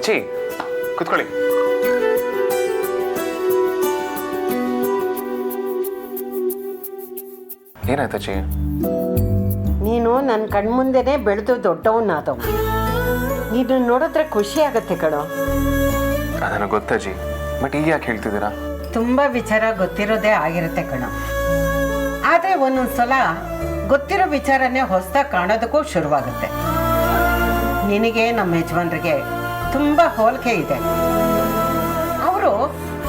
ಅಚ್ಚಿ ಕೂತ್ಕೊಳ್ಳಿ. ಏನಾಯ್ತು ಅಚ್ಚಿ? ನೀನು ನನ್ನ ಕಣ್ಮುಂದೆನೇ ಬೆಳೆದು ದೊಡ್ಡವನಾದವ. ನೀನು ನೋಡಿದ್ರೆ ಖುಷಿ ಆಗತ್ತೆ ಕಣೋ. ನನಗೆ ಗೊತ್ತಜ್ಜಿ, ಬಟ್ ಈಗ ಯಾಕೆ ಹೇಳ್ತಿದ್ದೀರಾ? ತುಂಬ ವಿಚಾರ ಗೊತ್ತಿರೋದೇ ಆಗಿರುತ್ತೆ ಕಣೋ. ಆದರೆ ಒಂದೊಂದ್ಸಲ ಗೊತ್ತಿರೋ ವಿಚಾರನೇ ಹೊಸದಾಗಿ ಕಾಣೋದಕ್ಕೂ ಶುರುವಾಗುತ್ತೆ. ನಿನಗೆ ನಮ್ಮ ಯಜಮಾನ್ರಿಗೆ ತುಂಬ ಹೋಲಿಕೆ ಇದೆ. ಅವರು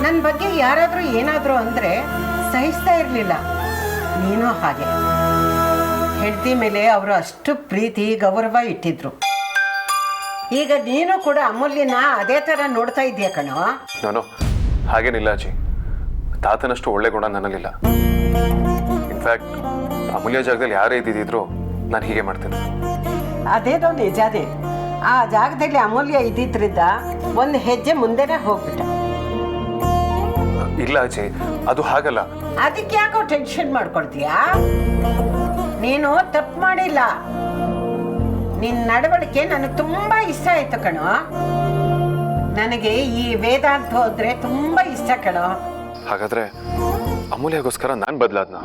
ನನ್ನ ಬಗ್ಗೆ ಯಾರಾದರೂ ಏನಾದರೂ ಅಂದರೆ ಸಹಿಸ್ತಾ ಇರಲಿಲ್ಲ. ನೀನು ಹಾಗೆ. ಹೆಂಡತಿ ಮೇಲೆ ಅವರು ಅಷ್ಟು ಪ್ರೀತಿ ಗೌರವ ಇಟ್ಟಿದ್ರು. ಈಗ ನೀನು ಕೂಡ ಅಮೂಲ್ಯನ ಅದೇ ಥರ ನೋಡ್ತಾ ಇದೆಯಾ ಕಣೋ? ನಾನು ಹಾಗೇನಿಲ್ಲ ಅಜ್ಜಿ. ತಾತನಷ್ಟು ಒಳ್ಳೆ ಗುಣ ನನ್ನಲ್ಲಿಲ್ಲ. ಇನ್ಫ್ಯಾಕ್ಟ್ ಅಮೂಲ್ಯ ಜಾಗದಲ್ಲಿ ಯಾರೇ ಇದ್ದಿದ್ರು ನಾನು ಹೀಗೆ ಮಾಡ್ತೀನಿ. ಅದೇನೋ ನಿಜಾನೇ. ಆ ಜಾಗದಲ್ಲಿ ಅಮೂಲ್ಯ ಇದ್ದಿದ್ರಿಂದ ಒಂದು ಹೆಜ್ಜೆ ಮುಂದೆನೇ ಹೋಗ್ಬಿಟ್ಟ. ಇಲ್ಲ ಅಜ್ಜಿ, ಅದು ಹಾಗಲ್ಲ. ಅದಕ್ಕೆ ಯಾಕೋ ಟೆನ್ಷನ್ ಮಾಡ್ಕೊಳ್ತೀಯಾ? ನೀನು ತಪ್ಪು ಮಾಡಿಲ್ಲ. ನಿನ್ನ ನಡವಳಿಕೆ ನನಗೆ ತುಂಬಾ ಇಷ್ಟ ಆಯ್ತು ಕಣೋ. ನನಗೆ ಈ ವೇದಾಂತ ಹೋದ್ರೆ ತುಂಬಾ ಇಷ್ಟ ಕಣೋ. ಹಾಗಾದ್ರೆ ಅಮೂಲ್ಯಗೋಸ್ಕರ ನಾನು ಬದಲಾದ್ನ?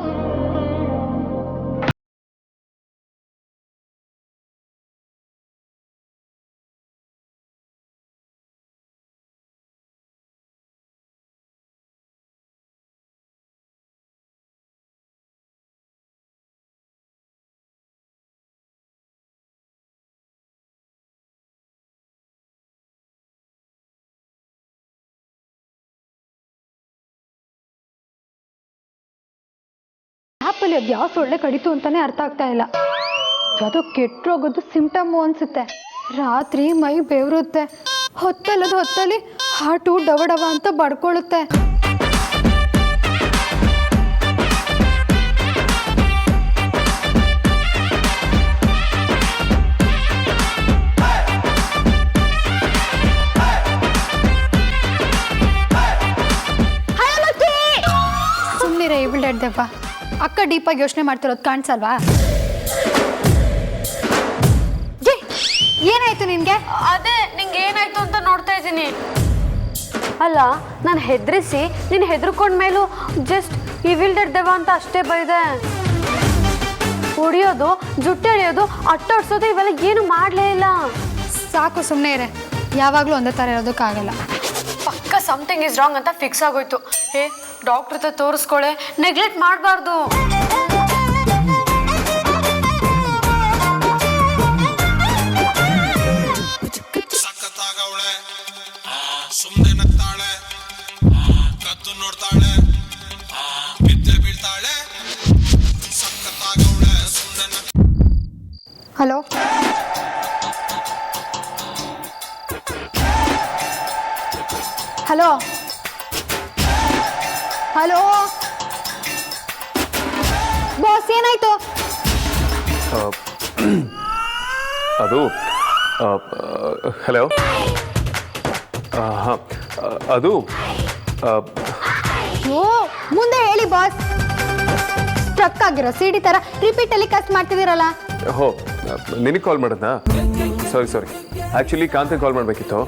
ಆ್ಯಪಲ್ಲಿ ಅದು ಯಾವ ಸೊಳ್ಳೆ ಕಡಿತು ಅಂತಾನೆ ಅರ್ಥ ಆಗ್ತಾ ಇಲ್ಲ. ಯಾವುದೋ ಕೆಟ್ಟೋಗೋದು ಸಿಂಪ್ಟಮು ಅನಿಸುತ್ತೆ. ರಾತ್ರಿ ಮೈ ಬೆವರುತ್ತೆ, ಹೊತ್ತಲ್ಲಿ ಹಾರ್ಟು ಡವ ಅಂತ ಬಡ್ಕೊಳ್ಳುತ್ತೆ. ಸುಮ್ಮನಿರೇ ಇವಳ್ದೆವ್ವ. ಅಕ್ಕ ಡೀಪಾಗಿ ಯೋಚನೆ ಮಾಡ್ತಿರೋದು ಕಾಣಿಸಲ್ವಾ? ಏನಾಯ್ತು ನಿನ್ಗೆ? ಅದೇ ನಿಂಗೆ ಏನಾಯ್ತು ಅಂತ ನೋಡ್ತಾ ಇದ್ದೀನಿ. ಅಲ್ಲ, ನಾನು ಹೆದರಿಸಿ ನೀನು ಹೆದರ್ಕೊಂಡ್ಮೇಲೂ ಜಸ್ಟ್ ಇವಿಲ್ದೆವ ಅಂತ ಅಷ್ಟೇ ಬೈದೆ. ಹೊಡಿಯೋದು, ಜುಟ್ಟು ಎಳೆಯೋದು, ಅಟ್ಟಾಡ್ಸೋದು ಇವೆಲ್ಲ ಏನು ಮಾಡಲೇ ಇಲ್ಲ. ಸಾಕು, ಸುಮ್ಮನೆ ಇರೆ. ಯಾವಾಗಲೂ ಒಂದೇ ಥರ ಇರೋದಕ್ಕಾಗಲ್ಲ. ಪಕ್ಕ ಸಮಥಿಂಗ್ ಇಸ್ ರಾಂಗ್ ಅಂತ ಫಿಕ್ಸ್ ಆಗೋಯ್ತು. ಡಾಕ್ಟ್ರ್ ಹತ್ರ ತೋರಿಸ್ಕೊಳ್ಳೆ, ನೆಗ್ಲೆಕ್ಟ್ ಮಾಡಬಾರ್ದು. ಸಖತ್ತಾಗವಳೆ, ಸುಮ್ಮನೆ ನಗ್ತಾಳೆ, ಕತ್ತು ನೋಡ್ತಾಳೆ, ಬಿದ್ದೆ ಬೀಳ್ತಾಳೆ. ಸಖತ್ತಾಗವಳೆ, ಸುಮ್ಮನೆ ಹಲೋ, ಹಲೋ ಹಲೋ ಬಾಸ್, ಏನಾಯ್ತು? ಅದು ಹಲೋ, ಹಾಂ, ಅದು ಓ, ಮುಂದೆ ಹೇಳಿ ಬಾಸ್. ಸ್ಟ್ರಕ್ ಆಗಿರೋ ಸಿಡಿ ಥರ ರಿಪೀಟ್ ಟೆಲಿಕಾಸ್ಟ್ ಮಾಡ್ತಿದ್ದೀರಲ್ಲ. ಹೋ, ನಿನಗೆ ಕಾಲ್ ಮಾಡೋದಾ? ಸಾರಿ, ಆ್ಯಕ್ಚುಲಿ ಕಾಂತ ಕಾಲ್ ಮಾಡಬೇಕಿತ್ತು.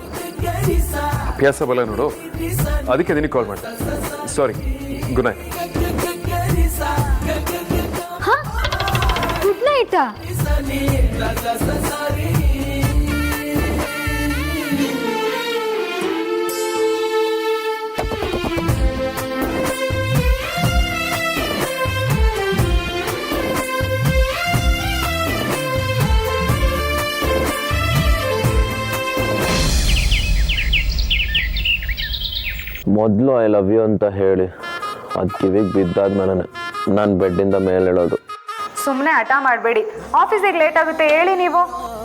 ಅಭ್ಯಾಸ ಬಲ ನೋಡು, ಅದಕ್ಕೆ ನಿನಗೆ ಕಾಲ್ ಮಾಡಿದೆ. ಸಾರಿ, ಗುಡ್ ನೈಟ್. ಹಾಂ, ಗುಡ್ ನೈಟಾ? ಮೊದಲು ಐ ಲವ್ ಯು ಅಂತ ಹೇಳಿ ಅದು ಕಿವಿಗೆ ಬಿದ್ದಾದ್ಮೇಲೆ ನಾನು ಬೆಡ್ಡಿಂದ ಮೇಲೆ ಹೇಳೋದು. ಸುಮ್ಮನೆ ಹಠ ಮಾಡಬೇಡಿ. ಆಫೀಸಿಗೆ ಲೇಟ್ ಆಗುತ್ತೆ ಹೇಳಿ ನೀವು.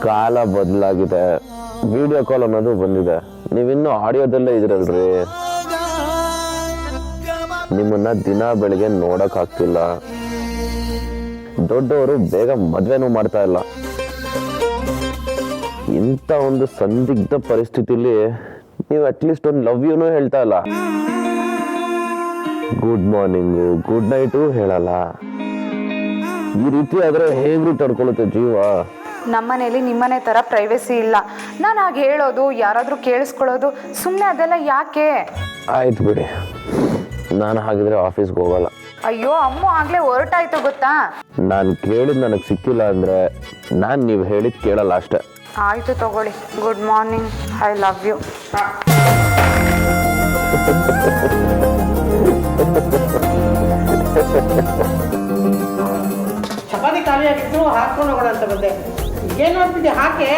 ಕಾಲ ಬದಲಾಗಿದೆ, ವಿಡಿಯೋ ಕಾಲ್ ಅನ್ನೋದು ಬಂದಿದೆ. ನೀವಿನ್ನೂ ಆಡಿಯೋದಲ್ಲೇ ಇದ್ರಲ್ರಿ. ನಿಮ್ಮನ್ನ ದಿನ ಬೆಳಿಗ್ಗೆ ನೋಡೋಕ್ಕಾಗ್ತಿಲ್ಲ. ದೊಡ್ಡವರು ಬೇಗ ಮದುವೆನೂ ಮಾಡ್ತಾ ಇಲ್ಲ. ಇಂಥ ಒಂದು ಸಂದಿಗ್ಧ ಪರಿಸ್ಥಿತಿಲಿ ನೀವು ಅಟ್ಲೀಸ್ಟ್ ಒಂದು ಲವ್ ಯುನೂ ಹೇಳ್ತಾ ಇಲ್ಲ. ಗುಡ್ ಮಾರ್ನಿಂಗು, ಗುಡ್ ನೈಟು ಹೇಳಲ್ಲ. ಈ ರೀತಿ ಆದ್ರೆ ಹೇಗ್ರಿ ತಡ್ಕೊಳ್ಳುತ್ತೆ ಜೀವ? ನಮ್ಮನೇಲಿ ನಿಮ್ಮನೆ ಥರ ಪ್ರೈವೇಸಿ ಇಲ್ಲ. ನಾನು ಹಾಗೆ ಹೇಳೋದು, ಯಾರಾದರೂ ಕೇಳಿಸ್ಕೊಳ್ಳೋದು, ಸುಮ್ಮನೆ ಅದೆಲ್ಲ ಯಾಕೆ? ಆಯ್ತು ಬಿಡಿ, ನಾನು ಹಾಗಿದ್ರೆ ಆಫೀಸ್ಗೆ ಹೋಗಲ್ಲ. ಅಯ್ಯೋ ಅಮ್ಮ ಆಗಲೇ ಹೊರಟಾಯ್ತು ಗೊತ್ತಾ. ನಾನು ಕೇಳಿದ್ ನನಗೆ ಸಿಕ್ಕಿಲ್ಲ ಅಂದರೆ ನಾನು ನೀವು ಹೇಳಿದ್ದು ಕೇಳಲ್ಲ ಅಷ್ಟೇ. ಆಯಿತು ತಗೊಳ್ಳಿ. Good morning, I love you. ಚಪಾತಿ ಖಾಲಿ ಆಗಿತ್ತು, ಹಾಕೊಂಡು ಹೋಗೋಣ ಅಂತ ಬಂದೆ. ಏನು ನೋಡ್ತಿದ್ದೆ? ಹಾಕೆ.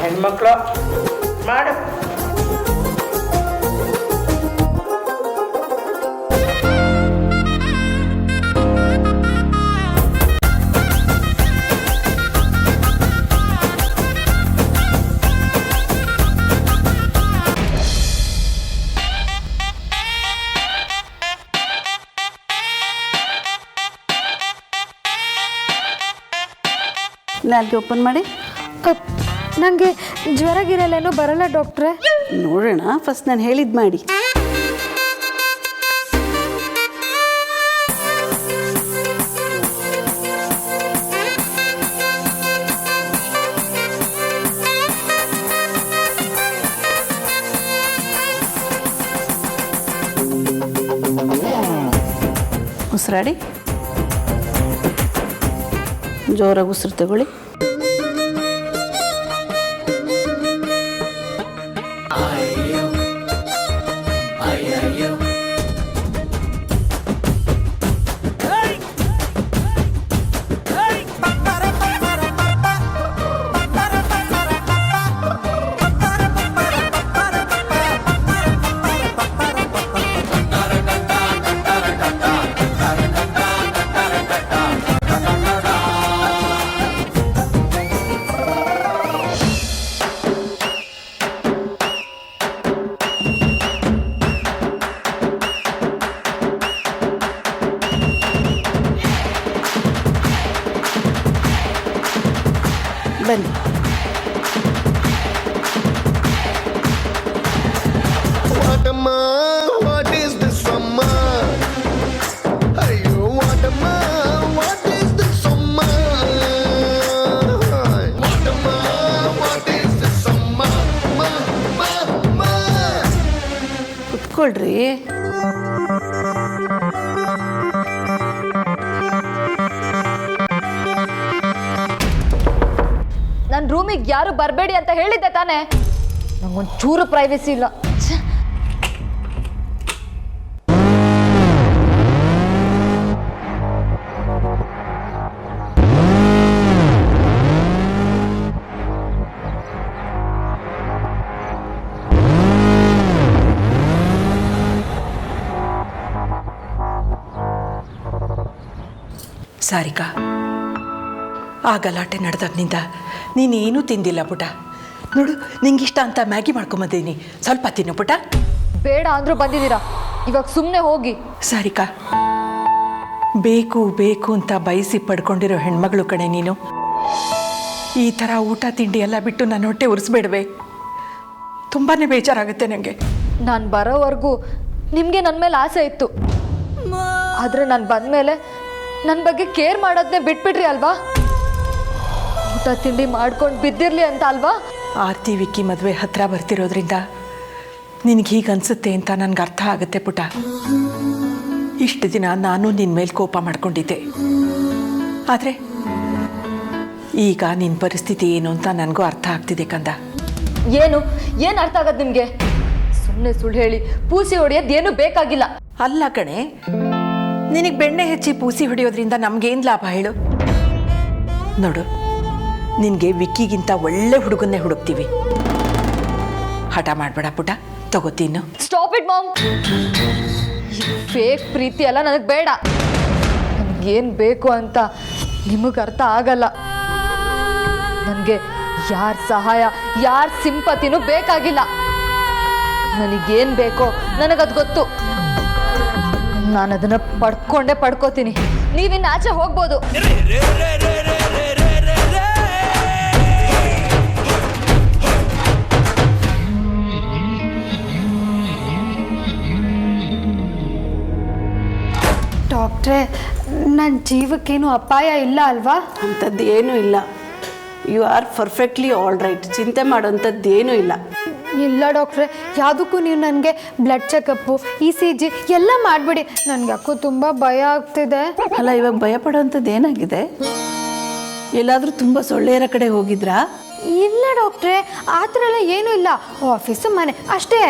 ಹೆಣ್ಮಕ್ಳು ಮಾಡು. ನಾಲ್ಗೆ ಓಪನ್ ಮಾಡಿ. ನನಗೆ ಜ್ವರ ಗಿರಲ್ಲೇನೋ ಬರಲ್ಲ ಡಾಕ್ಟ್ರೆ. ನೋಡೋಣ, ಫಸ್ಟ್ ನಾನು ಹೇಳಿದ್ದು ಮಾಡಿ. ಉಸಿರಾಡಿ, ಜೋರಾಗಿ ಉಸಿರು ತಗೊಳ್ಳಿ. ಬನ್ನಿ. What is this summer? Ayo, what is this summer? What is this summer? ಕುತ್ಕೊಳ್ರಿ. ನನ್ನ ರೂಮಿಗೆ ಯಾರು ಬರಬೇಡಿ ಅಂತ ಹೇಳಿದ್ದೆ ತಾನೇ? ನಂಗೊಂಚೂರು ಪ್ರೈವಸಿ ಇಲ್ಲ. ಸಾರಿಕಾ, ಆ ಗಲಾಟೆ ನಡೆದಾಗಿನಿಂದ ನೀನೇನೂ ತಿಂದಿಲ್ಲ ಪುಟ. ನೋಡು, ನಿಂಗಿಷ್ಟ ಅಂತ ಮ್ಯಾಗಿ ಮಾಡ್ಕೊಂಬಂದಿದ್ದೀನಿ, ಸ್ವಲ್ಪ ತಿನ್ನು ಪುಟ. ಬೇಡ ಅಂದ್ರೂ ಬಂದಿದ್ದೀರಾ, ಇವಾಗ ಸುಮ್ಮನೆ ಹೋಗಿ. ಸಾರಿಕಾ, ಬೇಕು ಬೇಕು ಅಂತ ಬಯಸಿ ಪಡ್ಕೊಂಡಿರೋ ಹೆಣ್ಮಗಳು ಕಣೆ ನೀನು. ಈ ಥರ ಊಟ ತಿಂಡಿ ಎಲ್ಲ ಬಿಟ್ಟು ನನ್ನ ಹೊಟ್ಟೆ ಉರಿಸ್ಬೇಡವೆ. ತುಂಬಾ ಬೇಜಾರಾಗುತ್ತೆ ನನಗೆ. ನಾನು ಬರೋವರೆಗೂ ನಿಮಗೆ ನನ್ನ ಮೇಲೆ ಆಸೆ ಇತ್ತು, ಆದರೆ ನಾನು ಬಂದಮೇಲೆ ನನ್ನ ಬಗ್ಗೆ ಕೇರ್ ಮಾಡೋದನ್ನೇ ಬಿಟ್ಬಿಟ್ರಿ ಅಲ್ವಾ? ಊಟ ತಿಂಡಿ ಮಾಡ್ಕೊಂಡು ಬಿದ್ದಿರಲಿ ಅಂತ ಅಲ್ವಾ? ಆರ್ತಿ ವಿಕ್ಕಿ ಮದುವೆ ಹತ್ತಿರ ಬರ್ತಿರೋದ್ರಿಂದ ನಿನಗೆ ಹೀಗೆ ಅನಿಸುತ್ತೆ ಅಂತ ನನಗೆ ಅರ್ಥ ಆಗುತ್ತೆ ಪುಟ. ಇಷ್ಟು ದಿನ ನಾನು ನಿನ್ನ ಮೇಲೆ ಕೋಪ ಮಾಡ್ಕೊಂಡಿದ್ದೆ, ಆದರೆ ಈಗ ನಿನ್ನ ಪರಿಸ್ಥಿತಿ ಏನು ಅಂತ ನನಗೂ ಅರ್ಥ ಆಗ್ತಿದೆ ಕಂದ. ಏನು ಅರ್ಥ ಆಗದು ನಿಮಗೆ? ಸುಮ್ಮನೆ ಸುಳ್ಳು ಹೇಳಿ ಪೂಸಿ ಹೊಡೆಯೋದು ಏನೂ ಬೇಕಾಗಿಲ್ಲ. ಅಲ್ಲ ಕಣೆ, ನಿನಗೆ ಬೆಣ್ಣೆ ಹೆಚ್ಚಿ ಪೂಸಿ ಹೊಡೆಯೋದ್ರಿಂದ ನಮಗೇನು ಲಾಭ ಹೇಳು? ನೋಡು, ನಿನಗೆ ವಿಕ್ಕಿಗಿಂತ ಒಳ್ಳೆ ಹುಡುಗನ್ನೇ ಹುಡುಕ್ತೀವಿ. ಹಠ ಮಾಡಬೇಡ ಪುಟ, ತಗೋತೀನು. Stop it mom. ಫೇಕ್ ಪ್ರೀತಿ ಎಲ್ಲ ನನಗೆ ಬೇಡ. ನನಗೇನು ಬೇಕು ಅಂತ ನಿಮಗೆ ಅರ್ಥ ಆಗಲ್ಲ. ನನಗೆ ಯಾರ ಸಹಾಯ, ಯಾರ ಸಿಂಪತಿನೂ ಬೇಕಾಗಿಲ್ಲ. ನನಗೇನು ಬೇಕೋ ನನಗದು ಗೊತ್ತು. ನಾನು ಅದನ್ನು ಪಡ್ಕೋತೀನಿ. ನೀವಿನ್ನು ಆಚೆ ಹೋಗ್ಬೋದು. ಡಾಕ್ಟ್ರೇ ನನ್ನ ಜೀವಕ್ಕೇನು ಅಪಾಯ ಇಲ್ಲ ಅಲ್ವಾ? ಅಂಥದ್ದು ಏನೂ ಇಲ್ಲ. You are perfectly all right. ಚಿಂತೆ ಮಾಡೋಂಥದ್ದು ಏನೂ ಇಲ್ಲ. ಇಲ್ಲ ಡಾಕ್ಟ್ರೆ, ಯಾವುದಕ್ಕೂ ನೀವು ನನಗೆ ಬ್ಲಡ್ ಚೆಕಪ್ಪು ECG ಎಲ್ಲ ಮಾಡಿಬಿಡಿ. ನನಗೆ ಯಾಕೋ ತುಂಬ ಭಯ ಆಗ್ತಿದೆ. ಅಲ್ಲ, ಇವಾಗ ಭಯ ಪಡೋವಂಥದ್ದು ಏನಾಗಿದೆ? ಎಲ್ಲಾದರೂ ತುಂಬ ಸೊಳ್ಳೆಯರ ಕಡೆ ಹೋಗಿದ್ರಾ? ಇಲ್ಲ ಡಾಕ್ಟ್ರೆ, ಆ ಥರ ಎಲ್ಲ ಏನೂ ಇಲ್ಲ. ಆಫೀಸು ಮನೆ ಅಷ್ಟೇ.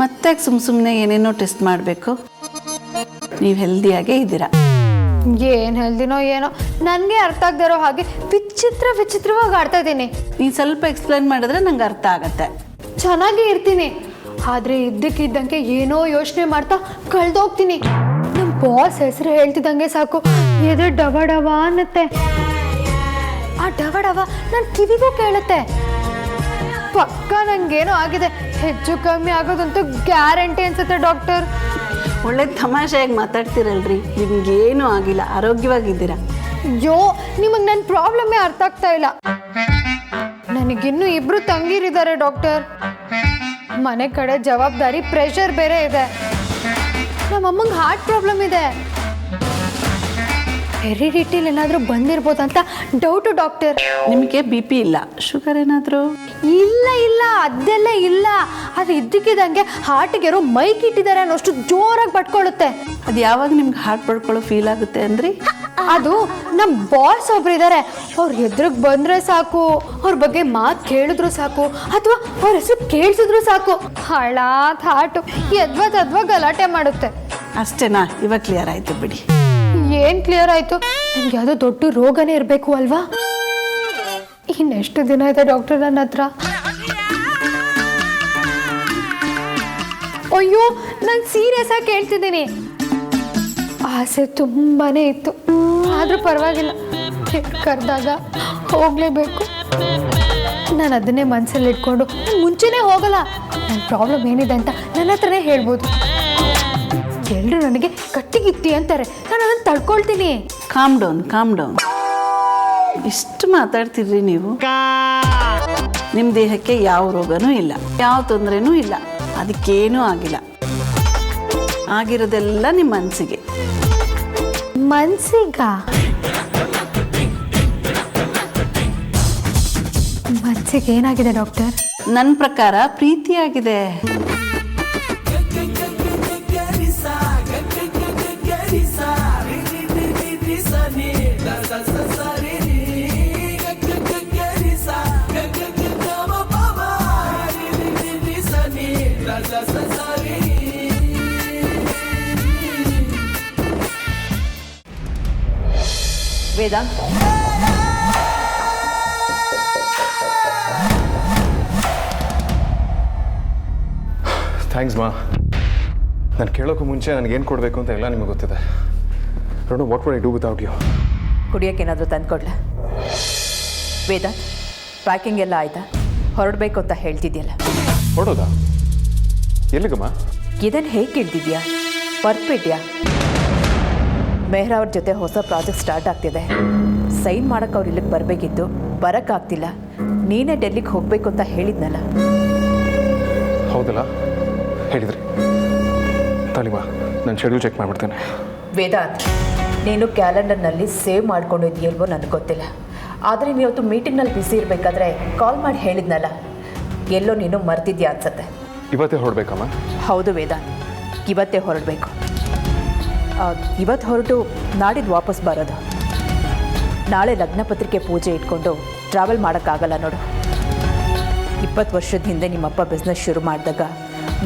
ಮತ್ತೆ ಸುಮ್ಮನೆ ಏನೇನೋ ಟೆಸ್ಟ್ ಮಾಡಬೇಕು? ನೀವು ಹೆಲ್ದಿಯಾಗೇ ಇದ್ದೀರಾ. ಏನು ಹೇಳ್ದಿನೋ ಏನೋ, ನನಗೆ ಅರ್ಥ ಆಗದೆ ಇರೋ ಹಾಗೆ ವಿಚಿತ್ರವಾಗಿ ಆಡ್ತಾ ಇದ್ದೀನಿ. ನೀನು ಸ್ವಲ್ಪ ಎಕ್ಸ್ಪ್ಲೇನ್ ಮಾಡಿದ್ರೆ ನಂಗೆ ಅರ್ಥ ಆಗತ್ತೆ. ಚೆನ್ನಾಗೇ ಇರ್ತೀನಿ, ಆದರೆ ಇದ್ದಕ್ಕಿದ್ದಂಗೆ ಏನೋ ಯೋಚನೆ ಮಾಡ್ತಾ ಕಳೆದೋಗ್ತೀನಿ. ನಮ್ಮ ಬಾಸ್ ಹೆಸರು ಹೇಳ್ತಿದ್ದಂಗೆ ಸಾಕು ಎದೆ ಡವ ಡವ ಅನ್ನತ್ತೆ. ಆ ಡವ ಡವ ನನ್ನ ಕಿವಿಗೂ ಕೇಳುತ್ತೆ. ಪಕ್ಕ ನಂಗೇನೋ ಆಗಿದೆ. ಹೆಚ್ಚು ಕಮ್ಮಿ ಆಗೋದಂತೂ ಗ್ಯಾರಂಟಿ ಅನ್ಸುತ್ತೆ ಡಾಕ್ಟರ್. ಒಳ್ಳೆ ತಮಾಷೆಯಾಗಿ ಮಾತಾಡ್ತಿರಲ್ರಿ. ನಿಮಗೇನೂ ಆಗಿಲ್ಲ, ಆರೋಗ್ಯವಾಗಿದ್ದೀರಾ. ಅಯ್ಯೋ, ನಿಮಗೆ ನನ್ನ ಪ್ರಾಬ್ಲಮ್ಮೇ ಅರ್ಥ ಆಗ್ತಾ ಇಲ್ಲ. ನನಗಿನ್ನೂ 2 ತಂಗಿರಿದ್ದಾರೆ ಡಾಕ್ಟರ್. ಮನೆ ಕಡೆ ಜವಾಬ್ದಾರಿ, ಪ್ರೆಷರ್ ಬೇರೆ ಇದೆ. ನಮ್ಮಮ್ಮಂಗೆ ಹಾರ್ಟ್ ಪ್ರಾಬ್ಲಮ್ ಇದೆ. ಹೆರಿಡಿಟಿಲಿ ಏನಾದರೂ ಬಂದಿರ್ಬೋದಂತ ಡೌಟು ಡಾಕ್ಟರ್. ನಿಮಗೆ BP ಇಲ್ಲ, ಶುಗರ್ ಏನಾದರೂ? ಇಲ್ಲ ಅದೆಲ್ಲ ಇಲ್ಲ. ಅದು ಇದ್ದಕ್ಕಿದ್ದಂಗೆ ಹಾರ್ಟಿಗೆ ಯಾರೋ ಮೈಕ್ ಇಟ್ಟಿದ್ದಾರೆ ಅನ್ನೋಷ್ಟು ಜೋರಾಗಿ ಪಟ್ಕೊಳ್ಳುತ್ತೆ. ಅದು ಯಾವಾಗ ನಿಮ್ಗೆ ಹಾರ್ಟ್ ಪಡ್ಕೊಳ್ಳೋ ಫೀಲ್ ಆಗುತ್ತೆ ಅಂದ್ರಿ? ಅದು ನಮ್ಮ ಬಾಸ್ ಒಬ್ರು ಇದ್ದಾರೆ. ಅವ್ರ ಎದುರಿಗೆ ಬಂದರೆ ಸಾಕು, ಅವ್ರ ಬಗ್ಗೆ ಮಾತು ಕೇಳಿದ್ರು ಸಾಕು, ಅಥವಾ ಅವ್ರ ಹೆಸರು ಕೇಳಿಸಿದ್ರು ಸಾಕು, ಹಳಾತ್ ಹಾಟು ಎದ್ವಾ ಗಲಾಟೆ ಮಾಡುತ್ತೆ. ಅಷ್ಟೇನಾ? ಇವಾಗ ಕ್ಲಿಯರ್ ಆಯಿತು ಬಿಡಿ. ಏನು ಕ್ಲಿಯರ್ ಆಯಿತು? ನನಗೆ ಯಾವುದೋ ದೊಡ್ಡ ರೋಗನೇ ಇರಬೇಕು ಅಲ್ವಾ? ಇನ್ನೆಷ್ಟು ದಿನ ಇದೆ ಡಾಕ್ಟರ್ ನನ್ನ ಹತ್ರ? ಅಯ್ಯೋ, ನಾನು ಸೀರಿಯಸ್ ಆಗಿ ಕೇಳ್ತಿದ್ದೀನಿ. ಆಸೆ ತುಂಬಾನೇ ಇತ್ತು, ಆದರೂ ಪರವಾಗಿಲ್ಲ. ಕರೆದಾಗ ಹೋಗಲೇಬೇಕು. ನಾನು ಅದನ್ನೇ ಮನಸ್ಸಲ್ಲಿ ಇಟ್ಕೊಂಡು ಮುಂಚೆನೇ ಹೋಗಲ್ಲ. ನನ್ನ ಪ್ರಾಬ್ಲಮ್ ಏನಿದೆ ಅಂತ ನನ್ನ ಹತ್ರನೇ ಹೇಳ್ಬೋದು. ಎಲ್ಲರೂ ನನಗೆ ಕಟ್ಟಿಗಿತ್ತಿ ಅಂತಾರೆ, ನಾನು ಅದನ್ನು ತಡ್ಕೊಳ್ತೀನಿ. Calm down. ಇಷ್ಟು ಮಾತಾಡ್ತಿರ್ರಿ ನೀವು. ನಿಮ್ಮ ದೇಹಕ್ಕೆ ಯಾವ ರೋಗನೂ ಇಲ್ಲ, ಯಾವ ತೊಂದರೆನೂ ಇಲ್ಲ, ಅದಕ್ಕೇನೂ ಆಗಿಲ್ಲ. ಆಗಿರೋದೆಲ್ಲ ನಿಮ್ಮ ಮನಸ್ಸಿಗೆ. ಮನಸ್ಸಿಗೆ ಏನಾಗಿದೆ ಡಾಕ್ಟರ್? ನನ್ನ ಪ್ರಕಾರ ಪ್ರೀತಿಯಾಗಿದೆ. ವೇದಾಂತ್, ಥ್ಯಾಂಕ್ಸ್ ಮಾ. ನಾನು ಕೇಳೋಕ್ಕೂ ಮುಂಚೆ ನನಗೇನು ಕೊಡಬೇಕು ಅಂತ ಎಲ್ಲ ನಿಮಗೆ ಗೊತ್ತಿದೆ. Don't know what would I do without you. ಕುಡಿಯೋಕ್ಕೇನಾದರೂ ತಂದ್ಕೊಡ್ಲ? ವೇದಾಂತ್, ಪ್ಯಾಕಿಂಗ್ ಎಲ್ಲ ಆಯ್ತಾ? ಹೊರಡಬೇಕು ಅಂತ ಹೇಳ್ತಿದ್ಯಲ್ಲ. ಹೊರಡೋದಾ? ಎಲ್ಲಿಗಮ್ಮ? ಇದನ್ನು ಹೇಗೆ ಕೇಳ್ತಿದ್ಯಾ? ಬರ್ಬಿಟ್ಯಾ? ಮೆಹ್ರಾ ಅವ್ರ ಜೊತೆ ಹೊಸ ಪ್ರಾಜೆಕ್ಟ್ ಸ್ಟಾರ್ಟ್ ಆಗ್ತಿದೆ. ಸೈನ್ ಮಾಡೋಕ್ಕೆ ಅವ್ರು ಇಲ್ಲಿಗೆ ಬರಬೇಕಿತ್ತು, ಬರೋಕ್ಕಾಗ್ತಿಲ್ಲ. ನೀನೇ ಡೆಲ್ಲಿಗೆ ಹೋಗಬೇಕು ಅಂತ ಹೇಳಿದ್ನಲ್ಲ. ಹೌದಲ್ಲ, ಹೇಳಿದ್ರಿ. ತಾಲಿಮಾ, ನಾನು ಶೆಡ್ಯೂಲ್ ಚೆಕ್ ಮಾಡಿಬಿಡ್ತೇನೆ. ವೇದಾಂತ್, ನೀನು ಕ್ಯಾಲೆಂಡರ್ನಲ್ಲಿ ಸೇವ್ ಮಾಡ್ಕೊಂಡಿದ್ಯಲ್ವೋ ನನಗೆ ಗೊತ್ತಿಲ್ಲ. ಆದರೆ ನೀವತ್ತು ಮೀಟಿಂಗ್ನಲ್ಲಿ ಬಿಸಿ ಇರಬೇಕಾದ್ರೆ ಕಾಲ್ ಮಾಡಿ ಹೇಳಿದ್ನಲ್ಲ, ಎಲ್ಲೋ ನೀನು ಮರ್ತಿದ್ಯಾ ಅನ್ಸತ್ತೆ. ಇವತ್ತೇ ಹೊರಡ್ಬೇಕಮ್ಮ? ಹೌದು ವೇದಾಂತ್, ಇವತ್ತೇ ಹೊರಡಬೇಕು. ಇವತ್ತು ಹೊರಟು ನಾಡಿದ್ದು ವಾಪಸ್ ಬರೋದು. ನಾಳೆ ಲಗ್ನ ಪತ್ರಿಕೆ ಪೂಜೆ ಇಟ್ಕೊಂಡು ಟ್ರಾವೆಲ್ ಮಾಡೋಕ್ಕಾಗಲ್ಲ ನೋಡು. 20 ವರ್ಷದ ಹಿಂದೆ ನಿಮ್ಮಪ್ಪ ಬಿಸ್ನೆಸ್ ಶುರು ಮಾಡಿದಾಗ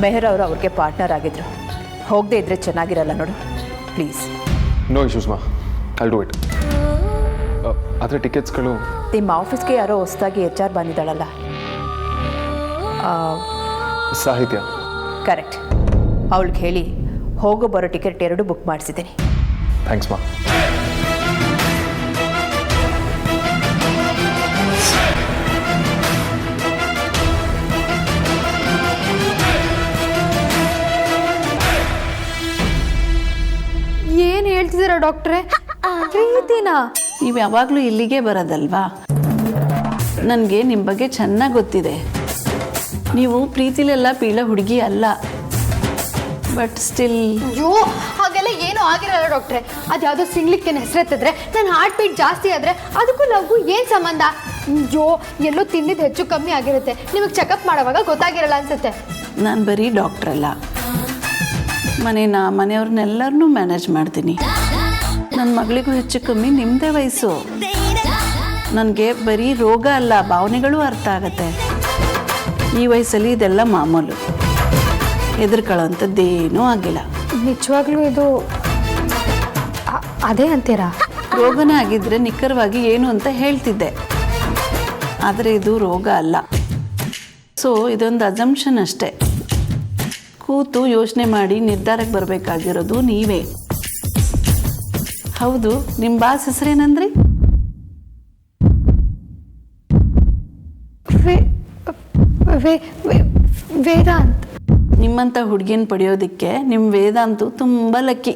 ಮೆಹರ್ ಅವರು ಅವ್ರಿಗೆ ಪಾರ್ಟ್ನರ್ ಆಗಿದ್ರು. ಹೋಗದೆ ಇದ್ದರೆ ಚೆನ್ನಾಗಿರಲ್ಲ ನೋಡು, ಪ್ಲೀಸ್. ನೋ ಇಶ್ಯೂಸ್ ಮಾ, ಐಲ್ ಡೂ ಇಟ್. ಆದರೆ ಟಿಕೆಟ್ಸ್ಗಳು? ನಿಮ್ಮ ಆಫೀಸ್ಗೆ ಯಾರೋ ಹೊಸದಾಗಿ HR ಬಂದಿದ್ದಾಳಲ್ಲ, ಸಾಹಿತ್ಯ. ಕರೆಕ್ಟ್. ಅವಳಿಗೆ ಹೇಳಿ ಹೋಗೋ ಬರೋ ಟಿಕೆಟ್ 2 ಬುಕ್ ಮಾಡಿಸಿದ್ದೀನಿ. ಥ್ಯಾಂಕ್ಸ್ ಮಾ. ಏನು ಹೇಳ್ತಿದ್ದೀರಾ ಡಾಕ್ಟ್ರೇ? ಪ್ರೀತಿನಾ? ನೀವು ಯಾವಾಗಲೂ ಇಲ್ಲಿಗೆ ಬರೋದಲ್ವಾ? ನನಗೆ ನಿಮ್ಮ ಬಗ್ಗೆ ಚೆನ್ನಾಗಿ ಗೊತ್ತಿದೆ. ನೀವು ಪ್ರೀತಿಲೆಲ್ಲ ಬೀಳೋ ಹುಡುಗಿ ಅಲ್ಲ. ಬಟ್ ಸ್ಟಿಲ್ ಅಯ್ಯೋ ಹಾಗೆಲ್ಲ ಏನೂ ಆಗಿರಲ್ಲ ಡಾಕ್ಟ್ರೆ. ಅದು ಯಾವುದೋ ಸಿಂಗ್ಲಿಕ್ಕೆ ಹೆಸರೆತ್ತಿದ್ರೆ ನನ್ನ ಹಾರ್ಟ್ ಬೀಟ್ ಜಾಸ್ತಿ ಆದರೆ ಅದಕ್ಕೂ ಲವ್ಗೂ ಏನು ಸಂಬಂಧ? ಅಯ್ಯೋ ಎಲ್ಲೋ ತಿಂದಿದ್ದು ಹೆಚ್ಚು ಕಮ್ಮಿ ಆಗಿರುತ್ತೆ, ನಿಮಗೆ ಚೆಕಪ್ ಮಾಡೋವಾಗ ಗೊತ್ತಾಗಿರಲ್ಲ ಅನ್ಸುತ್ತೆ. ನಾನು ಬರೀ ಡಾಕ್ಟ್ರಲ್ಲ, ಮನೆಯವ್ರನ್ನೆಲ್ಲರನ್ನೂ ಮ್ಯಾನೇಜ್ ಮಾಡ್ತೀನಿ. ನನ್ನ ಮಗಳಿಗೂ ಹೆಚ್ಚು ಕಮ್ಮಿ ನಿಮ್ಮದೇ ವಯಸ್ಸು. ನನಗೆ ಬರೀ ರೋಗ ಅಲ್ಲ, ಭಾವನೆಗಳು ಅರ್ಥ ಆಗತ್ತೆ. ಈ ವಯಸ್ಸಲ್ಲಿ ಇದೆಲ್ಲ ಮಾಮೂಲು, ಹೆದರ್ಕೊಳ್ಳೋಂಥದ್ದೇನೂ ಆಗಿಲ್ಲ. ನಿಜವಾಗ್ಲೂ ಇದು ಅದೇ ಅಂತೀರಾ? ರೋಗನೇ ಆಗಿದ್ದರೆ ನಿಖರವಾಗಿ ಏನು ಅಂತ ಹೇಳ್ತಿದ್ದೆ, ಆದರೆ ಇದು ರೋಗ ಅಲ್ಲ. ಸೊ ಇದೊಂದು ಅಜಂಪ್ಷನ್ ಅಷ್ಟೇ. ಕೂತು ಯೋಚನೆ ಮಾಡಿ ನಿರ್ಧಾರಕ್ಕೆ ಬರಬೇಕಾಗಿರೋದು ನೀವೇ. ಹೌದು, ನಿಮ್ಮ ಬಾಸ್ ಹೆಸರೇನಂದ್ರಿ? ವೇದಾಂತ್. ನಿಮ್ಮಂಥ ಹುಡುಗಿನ ಪಡೆಯೋದಕ್ಕೆ ನಿಮ್ಮ ವೇದಾಂತು ತುಂಬ ಲಕ್ಕಿ.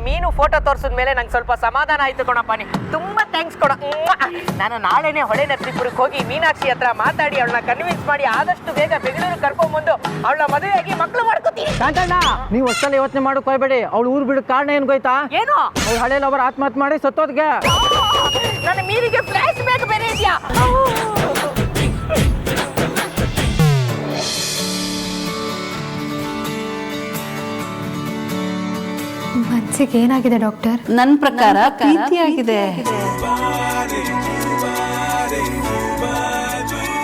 ಮೀನು ಫೋಟೋ ತೋರಿಸಿದ ಮೇಲೆ ನಂಗೆ ಸ್ವಲ್ಪ ಸಮಾಧಾನ ಆಯ್ತು ಕಣಪ್ಪ. ತುಂಬಾ ಥ್ಯಾಂಕ್ಸ್ ಕೊಡ. ನಾನು ನಾಳೆನೇ ಹೊಳೆ ನರಸೀಪುರಕ್ಕೆ ಹೋಗಿ ಮೀನಾಕ್ಷಿ ಹತ್ರ ಮಾತಾಡಿ ಅವಳನ್ನ ಕನ್ವಿನ್ಸ್ ಮಾಡಿ ಆದಷ್ಟು ಬೇಗ ಬೆಂಗಳೂರು ಕರ್ಕೊಂಡ್ಬಂದು ಅವಳನ್ನ ಮದುವೆಯಾಗಿ ಮಕ್ಕಳು ಮಾಡ್ಕೋತೀನಿ. ನೀವು ಹೊಸಲ್ಲಿ ಯೋಚನೆ ಮಾಡೋಕೆ ಹೋಗ್ಬೇಡಿ. ಅವಳು ಊರು ಬಿಡು ಕಾರಣ ಏನು ಗೊತ್ತಾ? ಏನು? ಅವಳು ಹಳೆ ಲವರ್ ಆತ್ಮಹತ್ಯೆ ಮಾಡಿ ಸತ್ತೋದ್ಗೆ. ನನ್ನ ಮೀನಿಗೆ ಫ್ಲಾಶ್ ಬ್ಯಾಕ್ ಬೇರೆ ಇದೆಯಾ? ಮನ್ಸಿಗೆ ಏನಾಗಿದೆ ಡಾಕ್ಟರ್? ನನ್ನ ಪ್ರಕಾರ ಪ್ರೀತಿಯಾಗಿದೆ.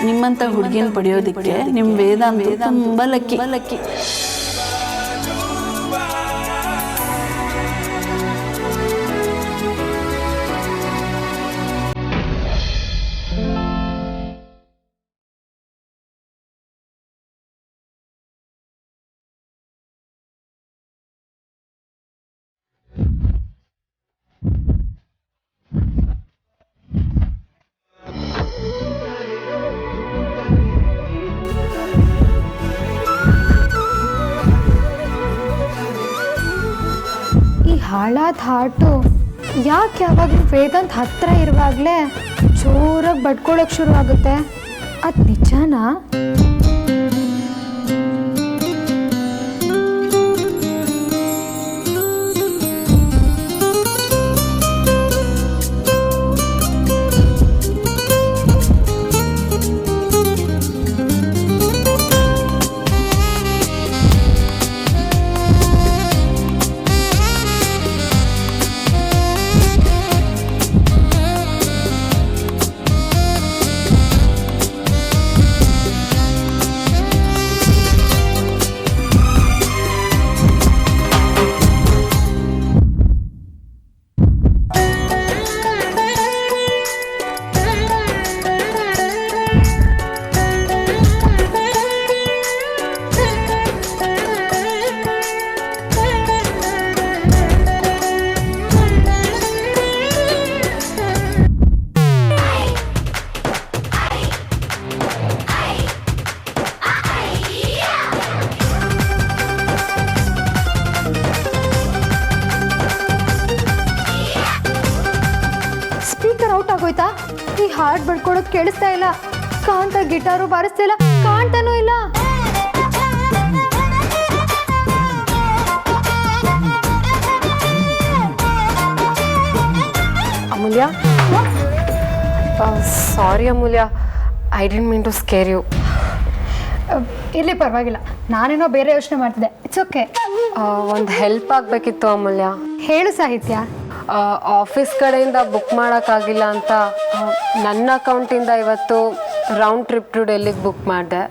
ನಿಮ್ಮಂಥ ಹುಡುಗಿನ ಪಡೆಯೋದಕ್ಕೆ ನಿಮ್ಮ ವೇದಾಂತ ತುಂಬ ಲಕ್ಕಿ. ಹಾಳಾದ ಹಾರ್ಟು ಯಾಕೆ ಯಾವಾಗಲೂ ವೇದಾಂತ್ ಹತ್ರ ಇರುವಾಗಲೇ ಜೋರಾಗಿ ಬಡ್ಕೊಳ್ಳೋಕೆ ಶುರು ಆಗುತ್ತೆ? ಅದು ನಿಜನಾ? ಆಗೋಯ್ತಾ? ಈ ಹಾರ್ಟ್ ಬಡ್ಕೊಳೋದು ಕೇಳಿಸ್ತಾ ಇಲ್ಲ. ಕಾಂತ ಗಿಟಾರು ಬಾರಿಸ್ತಿಲ್ಲ, ಕಾಣ್ತಾನೂ ಇಲ್ಲ. Amulya, sorry Amulya, I didn't mean to scare you. ಇರ್ಲಿ, ಪರವಾಗಿಲ್ಲ. ನಾನೇನೋ ಬೇರೆ ಯೋಚನೆ ಮಾಡ್ತಿದ್ದೆ. It's okay. ಒಂದು ಹೆಲ್ಪ್ ಆಗಬೇಕಿತ್ತು ಅಮೂಲ್ಯ. ಹೇಳು ಸಾಹಿತ್ಯ. ಆಫೀಸ್ ಕಡೆಯಿಂದ ಬುಕ್ ಮಾಡೋಕ್ಕಾಗಿಲ್ಲ ಅಂತ ನನ್ನ ಅಕೌಂಟಿಂದ ಇವತ್ತು ರೌಂಡ್ ಟ್ರಿಪ್ ಟು ಡೆಲ್ಲಿಗೆ ಬುಕ್ ಮಾಡಿದೆ.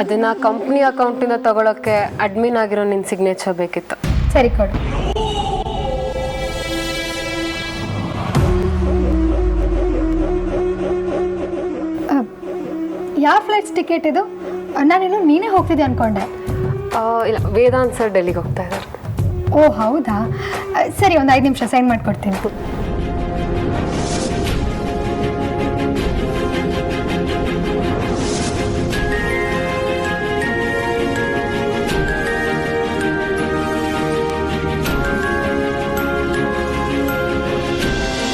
ಅದನ್ನು ಕಂಪ್ನಿ ಅಕೌಂಟಿಂದ ತಗೊಳ್ಳೋಕ್ಕೆ ಅಡ್ಮಿನ್ ಆಗಿರೋ ನಿನ್ನ ಸಿಗ್ನೇಚರ್ ಬೇಕಿತ್ತು. ಸರಿ, ಕೊಡು. ಯಾವ ಫ್ಲೈಟ್ಸ್ ಟಿಕೆಟ್ ಇದು? ನಾನಿನ್ನು ನೀನೇ ಹೋಗ್ತಿದ್ದೆ ಅಂದ್ಕೊಂಡೆ. ಇಲ್ಲ, ವೇದಾಂತ್ ಸರ್ ಡೆಲ್ಲಿಗೆ ಹೋಗ್ತಾ ಇದ್ದಾರೆ. ಓ ಹೌದಾ, ಸರಿ, ಒಂದು 5 ನಿಮಿಷ ಸೈನ್ ಮಾಡಿಕೊಡ್ತೀನಿ.